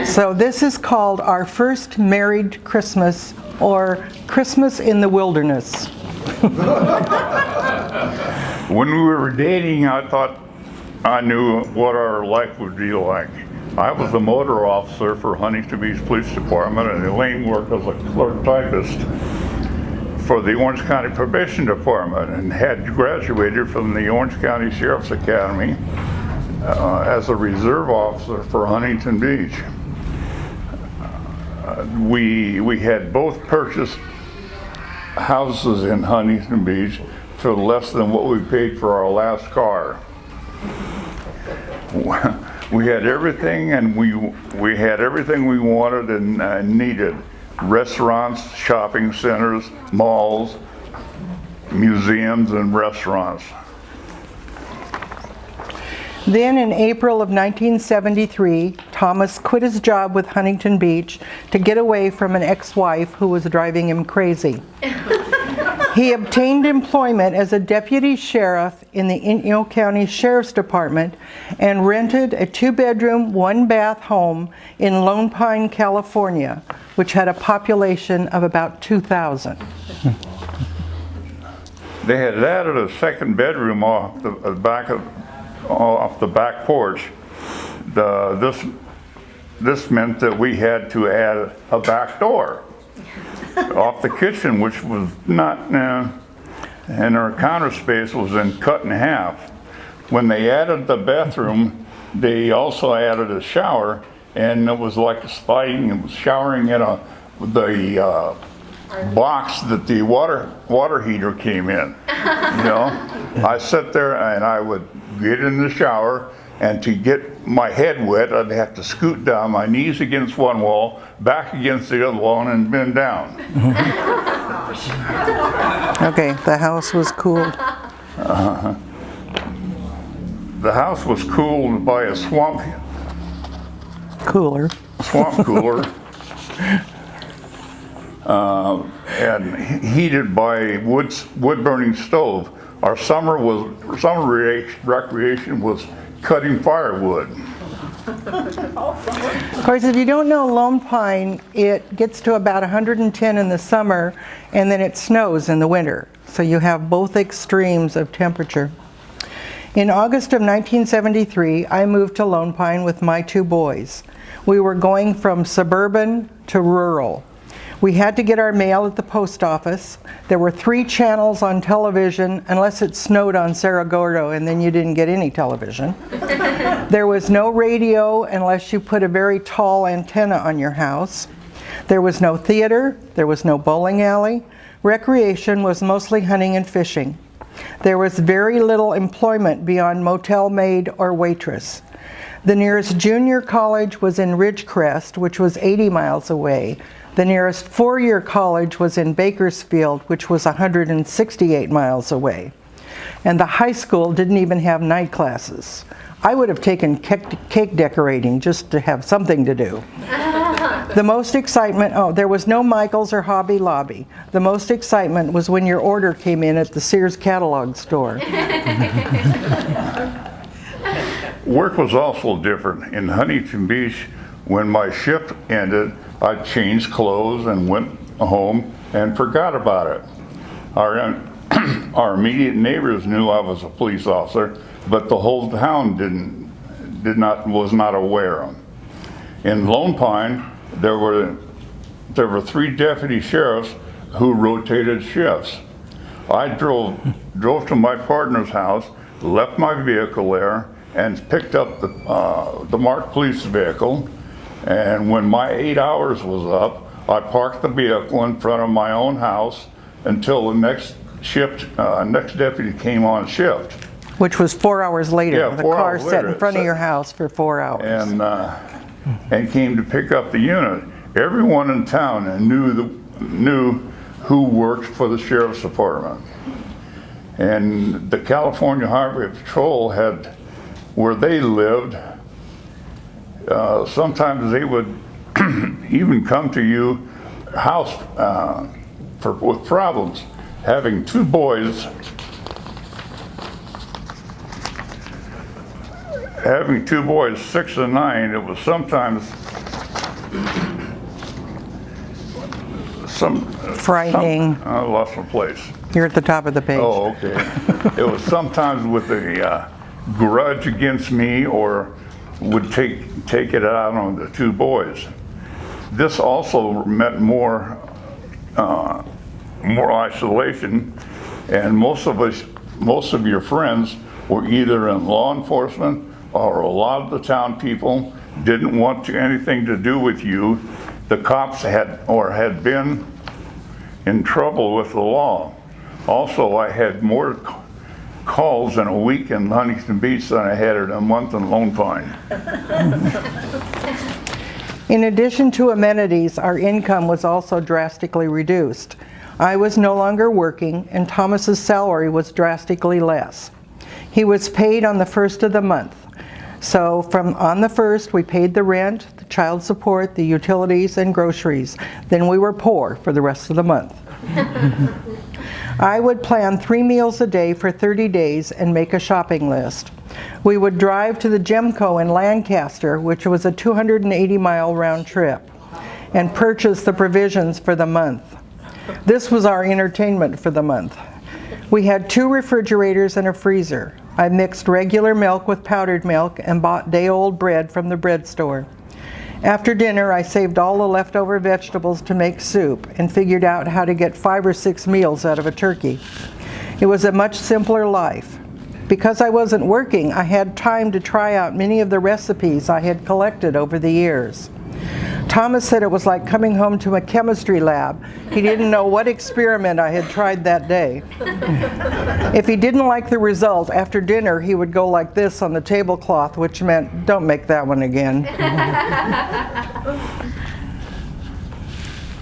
So this is called our first married Christmas, or Christmas in the wilderness. When we were dating, I thought I knew what our life would be like. I was a motor officer for Huntington Beach Police Department, and Elaine worked as a clerk typist for the Orange County Probation Department, and had graduated from the Orange County Sheriff's Academy as a reserve officer for Huntington Beach. We had both purchased houses in Huntington Beach for less than what we paid for our last car. We had everything, and we had everything we wanted and needed. Restaurants, shopping centers, malls, museums, and restaurants. Then in April of 1973, Thomas quit his job with Huntington Beach to get away from an ex-wife who was driving him crazy. He obtained employment as a deputy sheriff in the Inyo County Sheriff's Department and rented a 2-bedroom, 1-bath home in Lone Pine, California, which had a population of about 2,000. They had added a second bedroom off the back porch. This meant that we had to add a back door off the kitchen, which was not, and our counter space was then cut in half. When they added the bathroom, they also added a shower, and it was like sliding. It was showering in the box that the water heater came in. You know, I sat there and I would get in the shower, and to get my head wet, I'd have to scoot down, my knees against one wall, back against the other wall, and bend down. Okay, the house was cooled. The house was cooled by a swamp cooler, and heated by wood-burning stove. Our summer recreation was cutting firewood. Of course, if you don't know Lone Pine, it gets to about 110 in the summer, and then it snows in the winter. So you have both extremes of temperature. In August of 1973, I moved to Lone Pine with my 2 boys. We were going from suburban to rural. We had to get our mail at the post office. There were 3 channels on television, unless it snowed on Cerro Gordo, and then you didn't get any television. There was no radio unless you put a very tall antenna on your house. There was no theater. There was no bowling alley. Recreation was mostly hunting and fishing. There was very little employment beyond motel maid or waitress. The nearest junior college was in Ridgecrest, which was 80 miles away. The nearest 4-year college was in Bakersfield, which was 168 miles away. And the high school didn't even have night classes. I would have taken cake decorating just to have something to do. The most excitement, there was no Michael's or Hobby Lobby. The most excitement was when your order came in at the Sears catalog store. Work was also different. In Huntington Beach, when my shift ended, I changed clothes and went home and forgot about it. Our immediate neighbors knew I was a police officer, but the whole town was not aware. In Lone Pine, there were 3 deputy sheriffs who rotated shifts. I drove to my partner's house, left my vehicle there, and picked up the marked police vehicle. And when my 8 hours was up, I parked the vehicle in front of my own house until the next deputy came on shift. Which was 4 hours later. Yeah, the 4 car hours sat later. in front of your house for 4 hours. And came to pick up the unit. Everyone in town knew who worked for the sheriff's department. And the California Highway Patrol had, where they lived, sometimes they would even come to your house with problems. Having 2 boys, 6 and 9, it was sometimes Frightening. I lost my place. You're at the top of the page. Oh, okay. It was sometimes with a grudge against me, or would take it out on the two boys. This also meant more isolation, and most of your friends were either in law enforcement, or a lot of the town people didn't want anything to do with you. The cops had been in trouble with the law. Also, I had more calls in a week in Huntington Beach than I had in a month in Lone Pine. In addition to amenities, our income was also drastically reduced. I was no longer working, and Thomas's salary was drastically less. He was paid on the first of the month. So on the first, we paid the rent, the child support, the utilities, and groceries. Then we were poor for the rest of the month. I would plan 3 meals a day for 30 days and make a shopping list. We would drive to the Gemco in Lancaster, which was a 280-mile round trip, and purchase the provisions for the month. This was our entertainment for the month. We had 2 refrigerators and a freezer. I mixed regular milk with powdered milk and bought day-old bread from the bread store. After dinner, I saved all the leftover vegetables to make soup and figured out how to get 5 or 6 meals out of a turkey. It was a much simpler life. Because I wasn't working, I had time to try out many of the recipes I had collected over the years. Thomas said it was like coming home to a chemistry lab. He didn't know what experiment I had tried that day. If he didn't like the result, after dinner he would go like this on the tablecloth, which meant, don't make that one again.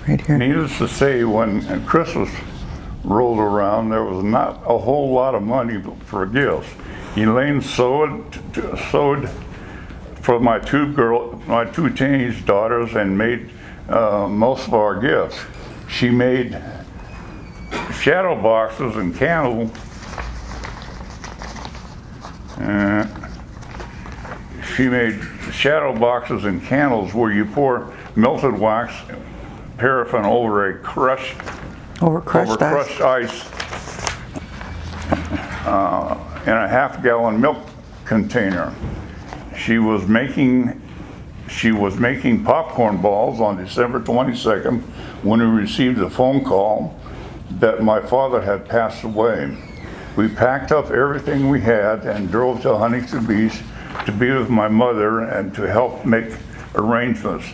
Right here. Needless to say, when Christmas rolled around, there was not a whole lot of money for gifts. Elaine sewed for my two teenage daughters, and made most of our gifts. She made shadow boxes and candles. She made shadow boxes and candles where you pour melted wax, paraffin over crushed ice in a half-gallon milk container. She was making popcorn balls on December 22nd when we received a phone call that my father had passed away. We packed up everything we had and drove to Huntington Beach to be with my mother and to help make arrangements.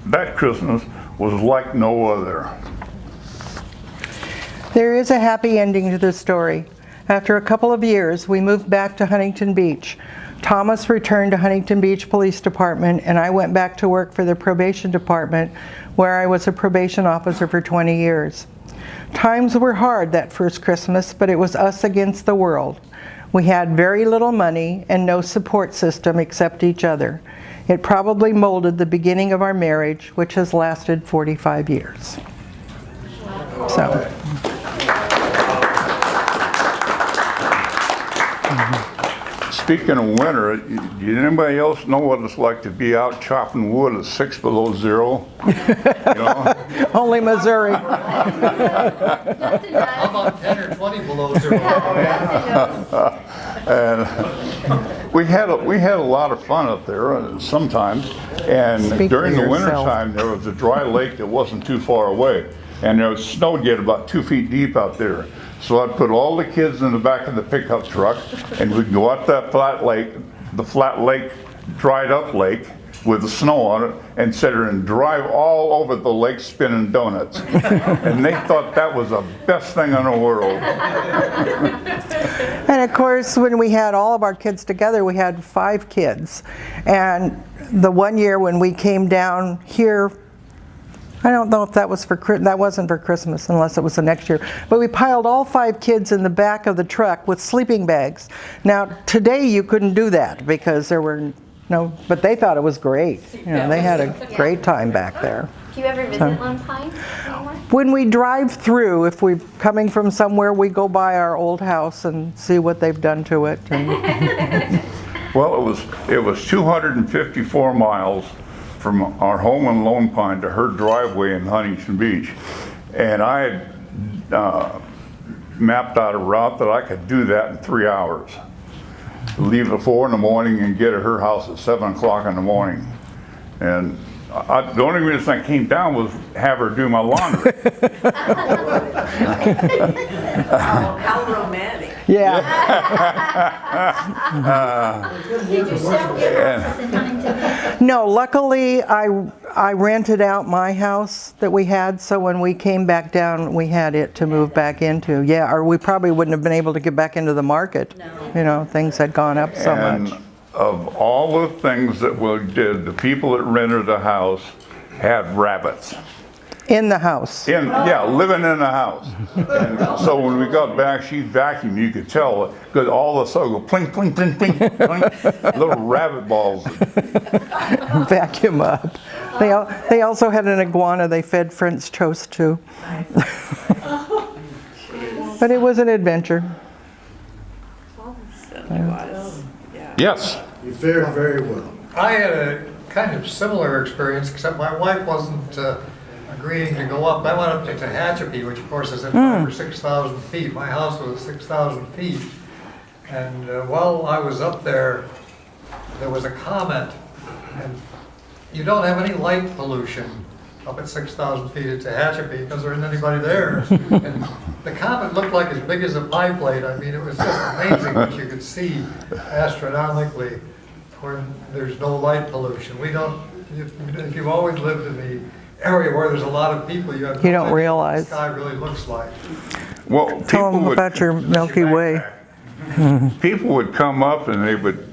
That Christmas was like no other. There is a happy ending to this story. After a couple of years, we moved back to Huntington Beach. Thomas returned to Huntington Beach Police Department, and I went back to work for the probation department, where I was a probation officer for 20 years. Times were hard that first Christmas, but it was us against the world. We had very little money and no support system except each other. It probably molded the beginning of our marriage, which has lasted 45 years. So. Speaking of winter, did anybody else know what it's like to be out chopping wood at 6 below zero? You know? Only Missouri. How about 10 or 20 below zero? And we had a lot of fun up there sometimes. And Speak during for the winter yourself. time, there was a dry lake that wasn't too far away. And there was snow get about 2 feet deep out there. So I'd put all the kids in the back of the pickup truck, and we'd go up that flat lake, dried up lake with the snow on it, and sit there and drive all over the lake spinning donuts. And they thought that was the best thing in the world. And of course, when we had all of our kids together, we had 5 kids. And the one year when we came down here, I don't know if that wasn't for Christmas, unless it was the next year. But we piled all 5 kids in the back of the truck with sleeping bags. Now, today you couldn't do that because there were no, but they thought it was great. You know, they had a great time back there. Do you ever visit Lone Pine anymore? When we drive through, if we're coming from somewhere, we go by our old house and see what they've done to it. And Well, it was 254 miles from our home in Lone Pine to her driveway in Huntington Beach. And I had mapped out a route that I could do that in 3 hours. Leave at 4 in the morning and get at her house at 7 o'clock in the morning. And the only reason I came down was have her do my laundry. How romantic. Yeah. Did you still get houses in Huntington Beach? No, luckily I rented out my house that we had, so when we came back down, we had it to move back into. Yeah, or we probably wouldn't have been able to get back into the market. No. You know, things had gone up so And much. of all the things that we did, the people that rented the house had rabbits. In the house. Yeah, living in the house. And so when we got back, she vacuumed. You could tell because all of a sudden go plink, plink, plink, plink, plink, little rabbit balls. Vacuum up. They also had an iguana they fed French toast to. But it was an adventure. Yes. You fared very well. I had a kind of similar experience, except my wife wasn't agreeing to go up. I went up to Tehachapi, which of course is at over 6,000 feet. My house was 6,000 feet. And while I was up there, there was a comet. And you don't have any light pollution up at 6,000 feet at Tehachapi because there isn't anybody there. And the comet looked like as big as a pie plate. I mean, it was just amazing what you could see astronomically when there's no light pollution. We don't, if you've always lived in the area where there's a lot of people, you have no You don't idea what realize. the sky really looks like. Well, Tell people them would, about your Milky Way. people would come up and they would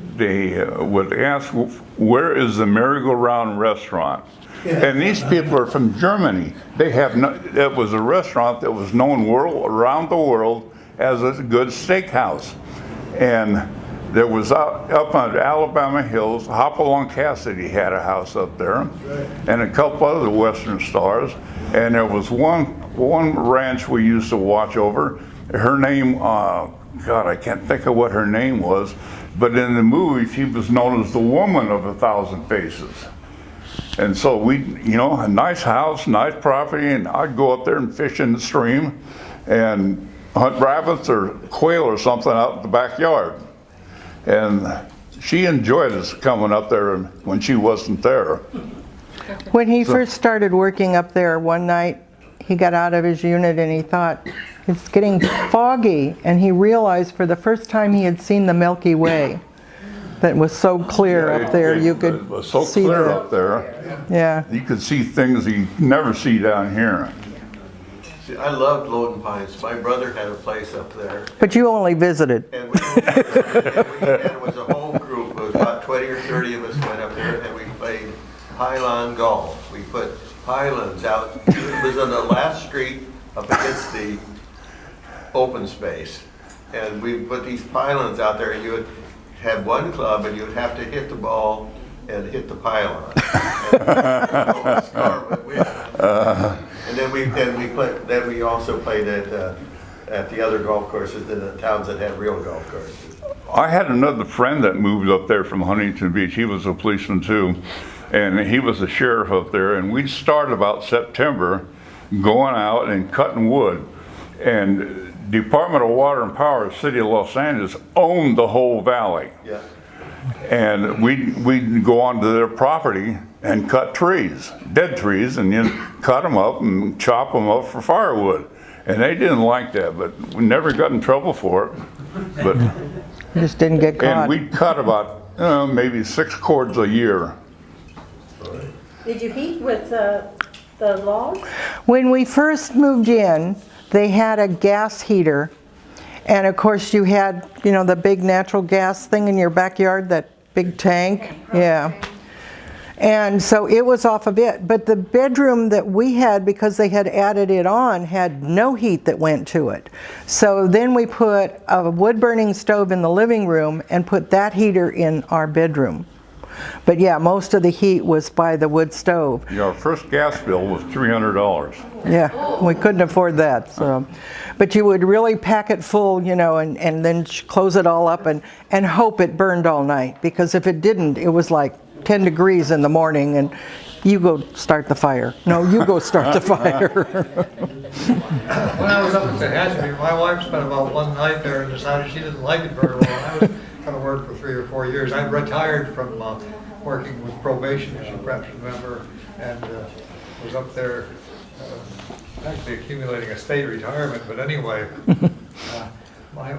ask, where is the merry-go-round restaurant? And these people are from Germany. They have no, it was a restaurant that was known around the world as a good steakhouse. And there was up on the Alabama Hills, Hopalong Cassidy had a house up there, and a couple other Western stars. And there was one ranch we used to watch over. Her name, God, I can't think of what her name was, but in the movie she was known as the woman of 1,000 faces. And so we, you know, a nice house, nice property, and I'd go up there and fish in the stream and hunt rabbits or quail or something out in the backyard. And she enjoyed us coming up there when she wasn't there. When he first started working up there one night, he got out of his unit and he thought, it's getting foggy. And he realized for the first time he had seen the Milky Way. That was so clear up there, you could It was so see clear the, up there. yeah. You could see things you never see down here. See, I loved Lone Pines. My brother had a place up there. But you only visited. And it was a whole group. It was about 20 or 30 of us went up there and we played pylon golf. We put pylons out. It was on the last street up against the open space. And we put these pylons out there and you would have one club and you would have to hit the ball and hit the pylon. And then we also played at the other golf courses in the towns that had real golf courses. I had another friend that moved up there from Huntington Beach. He was a policeman too, and he was a sheriff up there. And we'd start about September going out and cutting wood. And Department of Water and Power, City of Los Angeles, owned the whole valley. Yeah. And we'd go onto their property and cut trees, dead trees, and then cut them up and chop them up for firewood. And they didn't like that, but we never got in trouble for it. But Just didn't get caught. and we'd cut about maybe 6 cords a year. Did you heat with the logs? When we first moved in, they had a gas heater. And of course you had, you know, the big natural gas thing in your backyard, that big tank. Yeah. And so it was off of it. But the bedroom that we had, because they had added it on, had no heat that went to it. So then we put a wood burning stove in the living room and put that heater in our bedroom. But yeah, most of the heat was by the wood stove. You know, our first gas bill was $300. Yeah, we couldn't afford that. So, but you would really pack it full, you know, and then close it all up and hope it burned all night. Because if it didn't, it was like 10 degrees in the morning and you go start the fire. No, you go start the fire. When I was up at Tehachapi, my wife spent about one night there and decided she didn't like it very well. I was kind of worked for 3 or 4 years. I retired from working with probation, as you perhaps remember, and was up there actually accumulating a state retirement. But anyway,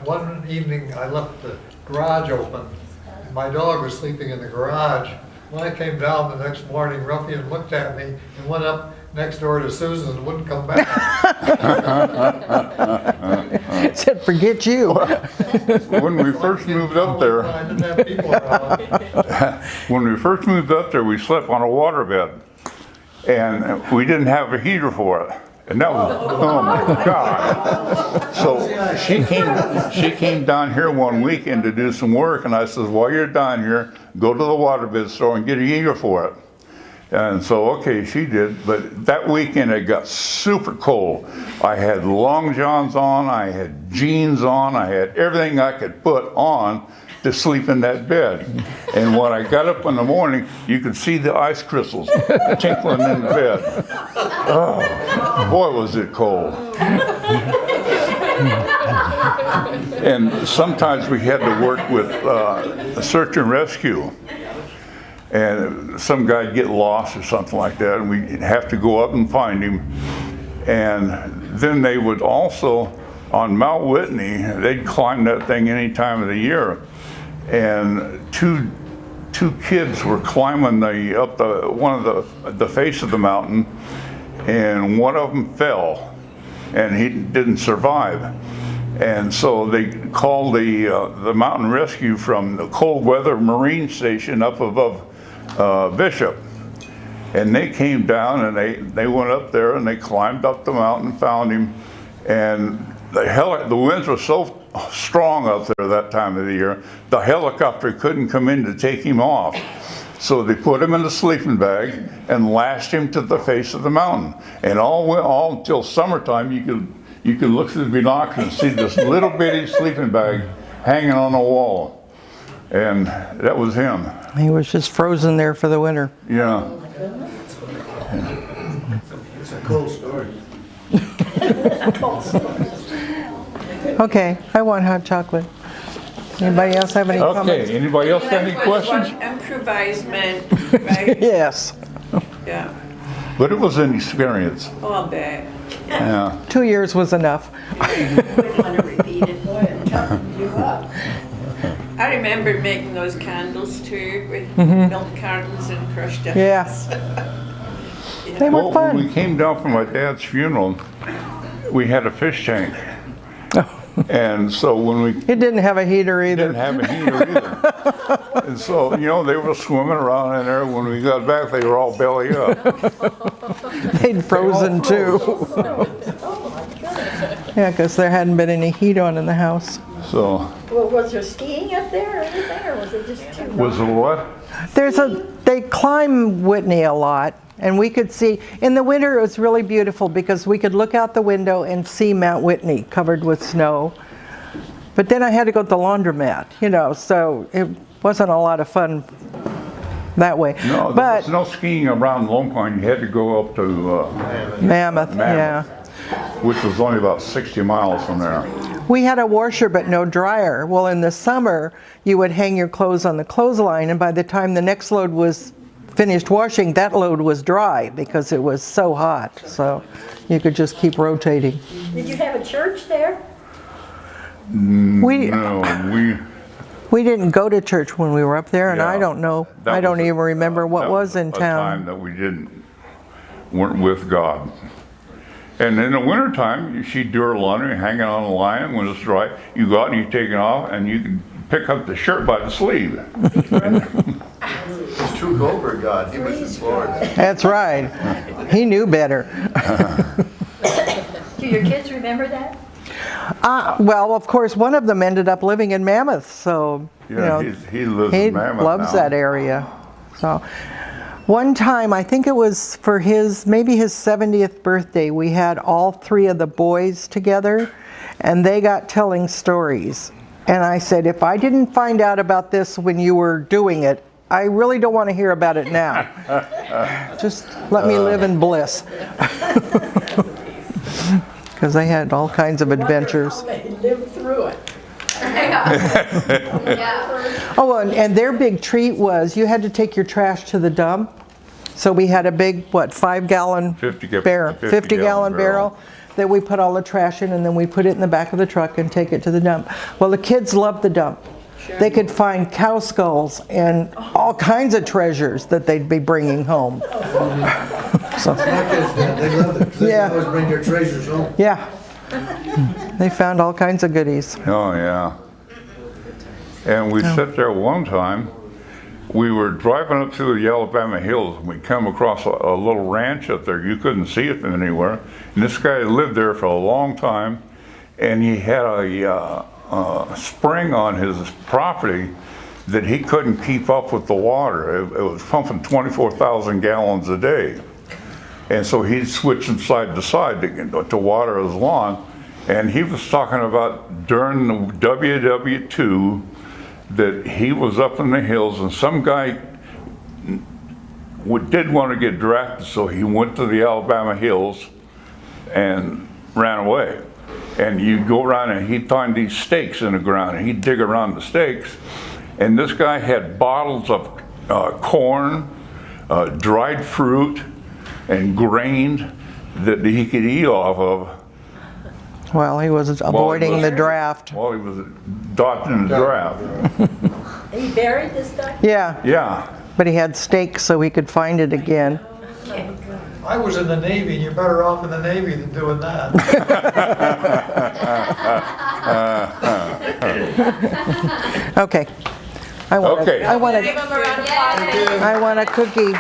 one evening I left the garage open, and my dog was sleeping in the garage. When I came down the next morning, Ruffian looked at me and went up next door to Susan and wouldn't come back. Said, forget you. When we first moved up there, I didn't have people around. when we first moved up there, we slept on a waterbed, and we didn't have a heater for it. And that was, oh my God. So she came down here one weekend to do some work, and I says, while you're down here, go to the waterbed store and get a heater for it. And so, okay, she did, but that weekend it got super cold. I had long johns on, I had jeans on, I had everything I could put on to sleep in that bed. And when I got up in the morning, you could see the ice crystals tinkling in the bed. Oh, boy, was it cold. And sometimes we had to work with search and rescue. And some guy'd get lost or something like that, and we'd have to go up and find him. And then they would also, on Mount Whitney, they'd climb that thing any time of the year. And two kids were climbing up one of the face of the mountain, and one of them fell, and he didn't survive. And so they called the mountain rescue from the cold weather marine station up above Bishop, and they came down and they went up there and they climbed up the mountain, found him, and the winds were so strong up there that time of the year, the helicopter couldn't come in to take him off. So they put him in a sleeping bag and lashed him to the face of the mountain. And all until summertime, you could look through the binoculars and see this little bitty sleeping bag hanging on the wall. And that was him. He was just frozen there for the winter. Yeah. It's a cool story. Okay, I want hot chocolate. Anybody else have any comments? Okay, anybody else got any questions? Improvisement, right? Yes. Yeah. But it was an experience. Oh, I'll bet. Yeah. 2 years was enough. Wouldn't want to repeat it. Boy, it toughened you up. I remember making those candles too with milk cartons and crushed ice. Yeah. They were Well, fun. when we came down from my dad's funeral, we had a fish tank. And so when we It didn't have a heater either. didn't have a heater either. And so, they were swimming around in there. When we got back, they were all belly up. They'd frozen too. Yeah, because there hadn't been any heat on in the house. So, Well, was there skiing up there or anything, or was it just too was it what? They climb Whitney a lot, and we could see, in the winter it was really beautiful because we could look out the window and see Mount Whitney covered with snow. But then I had to go to the laundromat, so it wasn't a lot of fun that way. No, there but was no skiing around Lone Pine. You had to go up to Mammoth, yeah. which was only about 60 miles from there. We had a washer but no dryer. Well, in the summer, you would hang your clothes on the clothesline, and by the time the next load was finished washing, that load was dry because it was so hot. So you could just keep rotating. Did you have a church there? We No, we didn't go to church when we were up there, and Yeah. I don't know. that I don't was a- even remember what that was in a time town. that we weren't with God. And in the wintertime, she'd do her laundry, hang it on the line. When it's dry, you go out and you take it off, and you can pick up the shirt by the sleeve. It's too cold for God. He was in Florida. That's right. He knew better. Do your kids remember that? Well, of course, one of them ended up living in Mammoth, so Yeah, he lives he in Mammoth loves now. that area. So one time, I think it was for maybe his 70th birthday, we had all three of the boys together, and they got telling stories. And I said, if I didn't find out about this when you were doing it, I really don't want to hear about it now. Just let me live in bliss. Because they had all kinds of adventures. They lived through it. Yeah. Oh, and their big treat was you had to take your trash to the dump. So we had a big, what, 5-gallon 50 barrel, 50 gallon barrel. barrel that we put all the trash in, and then we put it in the back of the truck and take it to the dump. Well, the kids loved the dump. They could find cow skulls and all kinds of treasures that they'd be bringing home. My kids did, they loved it, 'cause they Yeah. could always bring their treasures home. Yeah. They found all kinds of goodies. Oh, yeah. And we sat there one time, we were driving up through the Alabama hills, and we come across a little ranch up there. You couldn't see it from anywhere. And this guy lived there for a long time, and he had a spring on his property that he couldn't keep up with the water. It was pumping 24,000 gallons a day. And so he'd switch from side to side to water his lawn. And he was talking about during the WW2 that he was up in the hills, and some guy did want to get drafted, so he went to the Alabama hills and ran away. And you'd go around and he'd find these stakes in the ground, and he'd dig around the stakes. And this guy had bottles of corn, dried fruit, and grain that he could eat off of Well, he was avoiding the draft. while he was dodging the draft. He buried this stuff? Yeah, Yeah. but he had stakes so he could find it again. I was in the Navy, and you're better off in the Navy than doing that. Okay. I want Okay. I want Give a, them a round of applause. I want a cookie.